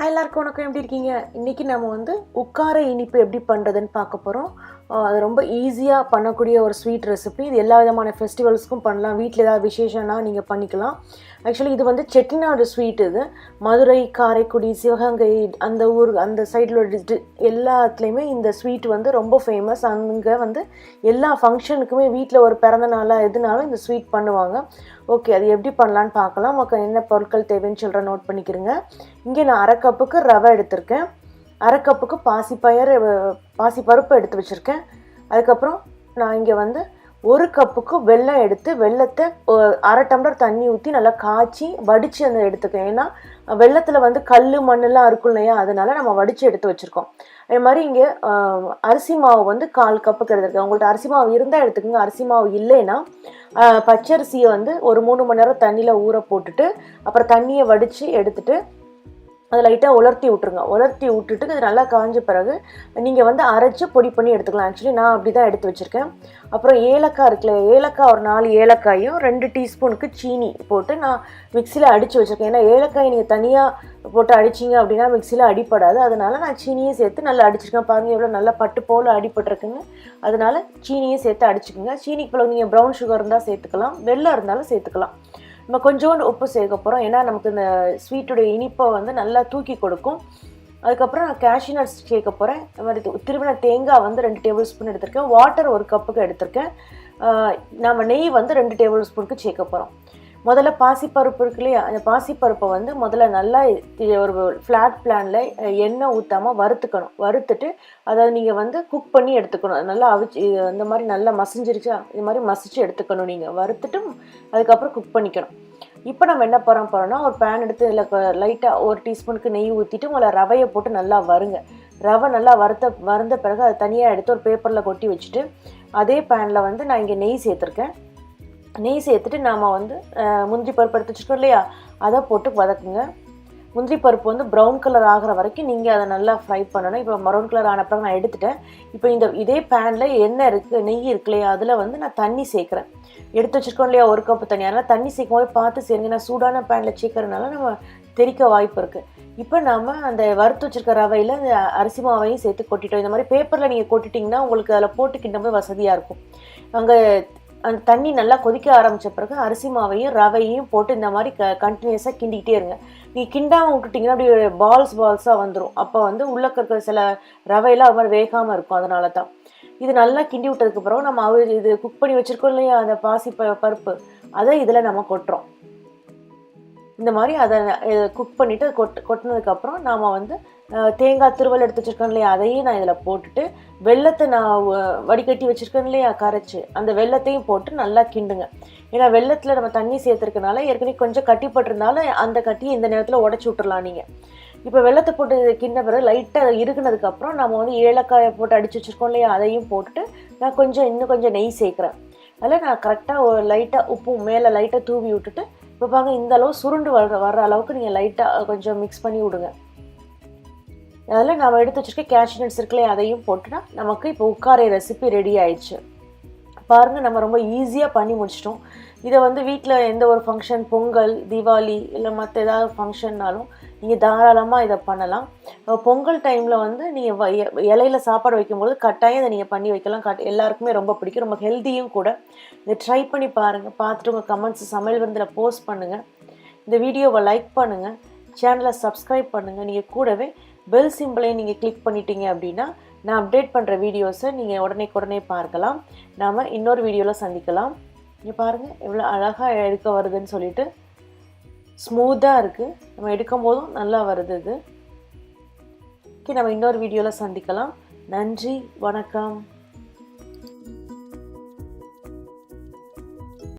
எல்லாருக்கும் வணக்கம். எப்படி இருக்கீங்க? இன்றைக்கி நம்ம வந்து உக்காரை இனிப்பு எப்படி பண்ணுறதுன்னு பார்க்க போகிறோம். அது ரொம்ப ஈஸியாக பண்ணக்கூடிய ஒரு ஸ்வீட் ரெசிபி. இது எல்லா விதமான ஃபெஸ்டிவல்ஸ்க்கும் பண்ணலாம். வீட்டில் ஏதாவது விசேஷம்னா நீங்கள் பண்ணிக்கலாம். ஆக்சுவலி இது வந்து செட்டிநாடு ஸ்வீட். இது மதுரை, காரைக்குடி, சிவகங்கை அந்த ஊர் அந்த சைடில் எல்லாத்துலேயுமே இந்த ஸ்வீட் வந்து ரொம்ப ஃபேமஸ். அங்கே வந்து எல்லா ஃபங்க்ஷனுக்குமே வீட்டில் ஒரு பிறந்த நாளாக எதுனாலும் இந்த ஸ்வீட் பண்ணுவாங்க. ஓகே, அது எப்படி பண்ணலான்னு பார்க்கலாம். உங்களுக்கு என்ன பொருட்கள் தேவைன்னு சொல்கிறேன், நோட் பண்ணிக்கிறேங்க. இங்கே நான் அரை கப்புக்கு ரவை எடுத்திருக்கேன். அரை கப்புக்கு பாசிப்பருப்பு எடுத்து வச்சுருக்கேன். அதுக்கப்புறம் நான் இங்கே வந்து ஒரு கப்புக்கு வெல்லம் எடுத்து வெல்லத்தை அரை டம்ளர் தண்ணி ஊற்றி நல்லா காய்ச்சி வடித்து அந்த எடுத்துக்கேன். ஏன்னா வெள்ளத்தில் வந்து கல் மண்ணெல்லாம் இருக்கும் இல்லையா, அதனால நம்ம வடித்து எடுத்து வச்சுருக்கோம். அதே மாதிரி இங்கே அரிசி மாவு வந்து 1/4 கப்புக்கு எடுத்துருக்கேன். உங்கள்கிட்ட அரிசி மாவு இருந்தால் எடுத்துக்கோங்க. அரிசி மாவு இல்லைன்னா பச்சரிசியை வந்து ஒரு 3 மணி நேரம் தண்ணியில் ஊற போட்டுட்டு அப்புறம் தண்ணியை வடித்து எடுத்துட்டு அதை லைட்டாக உலர்த்தி விட்ருங்க. உலர்த்தி விட்டுட்டு அது நல்லா காஞ்ச பிறகு நீங்கள் வந்து அரைச்சி பொடி பண்ணி எடுத்துக்கலாம். ஆக்சுவலி நான் அப்படி தான் எடுத்து வச்சுருக்கேன். அப்புறம் ஏலக்காய் இருக்குல்ல, ஏலக்காய் ஒரு 4 ஏலக்காயும் 2 டீஸ்பூனுக்கு சீனி போட்டு நான் மிக்சியில் அடித்து வச்சுருக்கேன். ஏன்னா ஏலக்காய் நீங்கள் தனியாக போட்டு அடிச்சிங்க அப்படின்னா மிக்சியில் அடிப்படாது. அதனால் நான் சீனியும் சேர்த்து நல்லா அடிச்சிருக்கேன். பாருங்கள் எவ்வளோ நல்லா பட்டு போல் அடிப்பட்டிருக்குங்க. அதனால் சீனியும் சேர்த்து அடிச்சுக்கோங்க. சீனிக்கு போல் நீங்கள் ப்ரௌன் சுகர் இருந்தால் சேர்த்துக்கலாம், வெல்லம் இருந்தாலும் சேர்த்துக்கலாம். நம்ம கொஞ்சோண்டு உப்பு சேர்க்க போகிறோம். ஏன்னா நமக்கு இந்த ஸ்வீட்டுடைய இனிப்பை வந்து நல்லா தூக்கி கொடுக்கும். அதுக்கப்புறம் நான் கேஷ்யூ நட்ஸ் சேர்க்க போகிறேன். இந்த மாதிரி திருவின தேங்காய் வந்து 2 டேபிள் ஸ்பூன் எடுத்திருக்கேன். வாட்டர் 1 கப்புக்கு எடுத்திருக்கேன். நம்ம நெய் வந்து 2 டேபிள் ஸ்பூனுக்கு சேர்க்க போகிறோம். முதல்ல பாசிப்பருப்பு இருக்கு இல்லையா, அந்த பாசிப்பருப்பை வந்து முதல்ல நல்லா ஒரு ஃப்ளாட் பிளானில் எண்ணெய் ஊற்றாமல் வறுத்துக்கணும். வறுத்துட்டு அதை நீங்கள் வந்து குக் பண்ணி எடுத்துக்கணும். நல்லா அவிச்சு இந்த மாதிரி நல்லா மசிஞ்சிருச்சா, இது மாதிரி மசிச்சு எடுத்துக்கணும். நீங்கள் வறுத்துட்டு அதுக்கப்புறம் குக் பண்ணிக்கணும். இப்போ நம்ம என்ன போகிறோம்னா ஒரு பேன் எடுத்து இதில் லைட்டாக 1 டீஸ்பூனுக்கு நெய் ஊற்றிட்டு உங்களை ரவையை போட்டு நல்லா வறுங்க. ரவை நல்லா வறுந்த பிறகு அதை தனியாக எடுத்து ஒரு பேப்பரில் கொட்டி வச்சுட்டு அதே பேனில் வந்து நான் இங்கே நெய் சேர்த்துருக்கேன். நெய் சேர்த்துட்டு நாம் வந்து முந்திரி பருப்பு எடுத்து வச்சுருக்கோம் இல்லையா, அதை போட்டு வதக்குங்க. முந்திரி பருப்பு வந்து ப்ரௌன் கலர் ஆகிற வரைக்கும் நீங்கள் அதை நல்லா ஃப்ரை பண்ணணும். இப்போ ப்ரௌன் கலர் ஆன பிறகு நான் எடுத்துட்டேன். இப்போ இதே பேனில் எண்ணெய் இருக்குது, நெய் இருக்கு இல்லையா, அதில் வந்து நான் தண்ணி சேர்க்குறேன். எடுத்து வச்சுருக்கோம் இல்லையா 1 கப்பு தண்ணி. அதனால் தண்ணி சேர்க்கும் போது பார்த்து சேருங்க. நான் சூடான பேனில் சேர்க்கறதுனால நம்ம தெறிக்க வாய்ப்பு இருக்குது. இப்போ நாம் அந்த வறுத்து வச்சுருக்க ரவையில் அந்த அரிசி மாவையும் சேர்த்து கொட்டிட்டோம். இந்த மாதிரி பேப்பரில் நீங்கள் கொட்டிட்டிங்கன்னா உங்களுக்கு அதில் போட்டு கிண்டும்போது வசதியாக இருக்கும். அங்கே அந்த தண்ணி நல்லா கொதிக்க ஆரம்பித்த பிறகு அரிசி மாவையும் ரவையும் போட்டு இந்த மாதிரி கண்டினியூஸாக கிண்டிக்கிட்டே இருங்க. நீங்கள் கிண்டாமல் விட்டுட்டிங்கன்னா அப்படி பால்ஸாக வந்துடும். அப்போ வந்து உள்ளே இருக்கிற சில ரவையெல்லாம் அது மாதிரி வேகாமல் இருக்கும். அதனால தான் இது நல்லா கிண்டி விட்டதுக்கு பிறகு நம்ம இது குக் பண்ணி வச்சுருக்கோம் இல்லையா அந்த பருப்பு, அதை இதில் நம்ம கொட்டுறோம். இந்த மாதிரி அதை குக் பண்ணிவிட்டு கொட்டினதுக்கப்புறம் நாம் வந்து தேங்காய் திருவல் எடுத்து வச்சுருக்கோம் இல்லையா, அதையும் நான் இதில் போட்டுட்டு வெல்லத்தை நான் வடிகட்டி வச்சுருக்கேன் இல்லையா கரைச்சி, அந்த வெல்லத்தையும் போட்டு நல்லா கிண்டுங்க. ஏன்னா வெல்லத்தில் நம்ம தண்ணி சேர்த்துருக்கனால ஏற்கனவே கொஞ்சம் கட்டிப்பட்டிருந்தாலும் அந்த கட்டியை இந்த நேரத்தில் உடச்சி விட்டுறலாம் நீங்கள். இப்போ வெல்லத்தை போட்டு கிண்ட பிறகு லைட்டாக இருக்குனதுக்கப்புறம் நம்ம வந்து ஏலக்காயை போட்டு அடித்து வச்சுருக்கோம் இல்லையா, அதையும் போட்டுட்டு நான் இன்னும் கொஞ்சம் நெய் சேர்க்குறேன். அதில் நான் கரெக்டாக லைட்டாக உப்பு மேலே லைட்டாக தூவி விட்டுட்டு இப்போ பாருங்க இந்த அளவு சுருண்டு வர்ற அளவுக்கு நீங்கள் லைட்டாக கொஞ்சம் மிக்ஸ் பண்ணி விடுங்க. அதில் நம்ம எடுத்து வச்சுருக்க கேஷ்யூ நட்ஸ் இருக்குல்லையே, அதையும் போட்டுனா நமக்கு இப்போ உக்காரை ரெசிபி ரெடி ஆயிடுச்சு. பாருங்கள், நம்ம ரொம்ப ஈஸியாக பண்ணி முடிச்சிட்டோம். இதை வந்து வீட்டில் எந்த ஒரு ஃபங்க்ஷன், பொங்கல், தீபாவளி இல்லை மற்ற ஏதாவது ஃபங்க்ஷன்னாலும் நீங்கள் தாராளமாக இதை பண்ணலாம். பொங்கல் டைமில் வந்து நீங்கள் இலையில் சாப்பாடு வைக்கும்போது கட்டாயம் இதை நீங்கள் பண்ணி வைக்கலாம். எல்லாருக்குமே ரொம்ப பிடிக்கும், ரொம்ப ஹெல்த்தியும் கூட. இதை ட்ரை பண்ணி பாருங்கள். பார்த்துட்டு உங்கள் கமெண்ட்ஸ் சமையல் விருந்தில் போஸ்ட் பண்ணுங்கள். இந்த வீடியோவை லைக் பண்ணுங்கள், சேனலை சப்ஸ்கிரைப் பண்ணுங்கள். நீங்கள் கூடவே பெல் சிம்பிளையும் நீங்கள் கிளிக் பண்ணிட்டீங்க அப்படின்னா நான் அப்டேட் பண்ணுற வீடியோஸை நீங்கள் உடனே பார்க்கலாம். நாம் இன்னொரு வீடியோவில் சந்திக்கலாம். இங்கே பாருங்கள் எவ்வளோ அழகாக எடுக்க வருதுன்னு சொல்லிட்டு, ஸ்மூத்தாக இருக்குது. நம்ம எடுக்கும் போதும் நல்லா வருது இது. ஓகே, நம்ம இன்னொரு வீடியோவில் சந்திக்கலாம். நன்றி, வணக்கம்.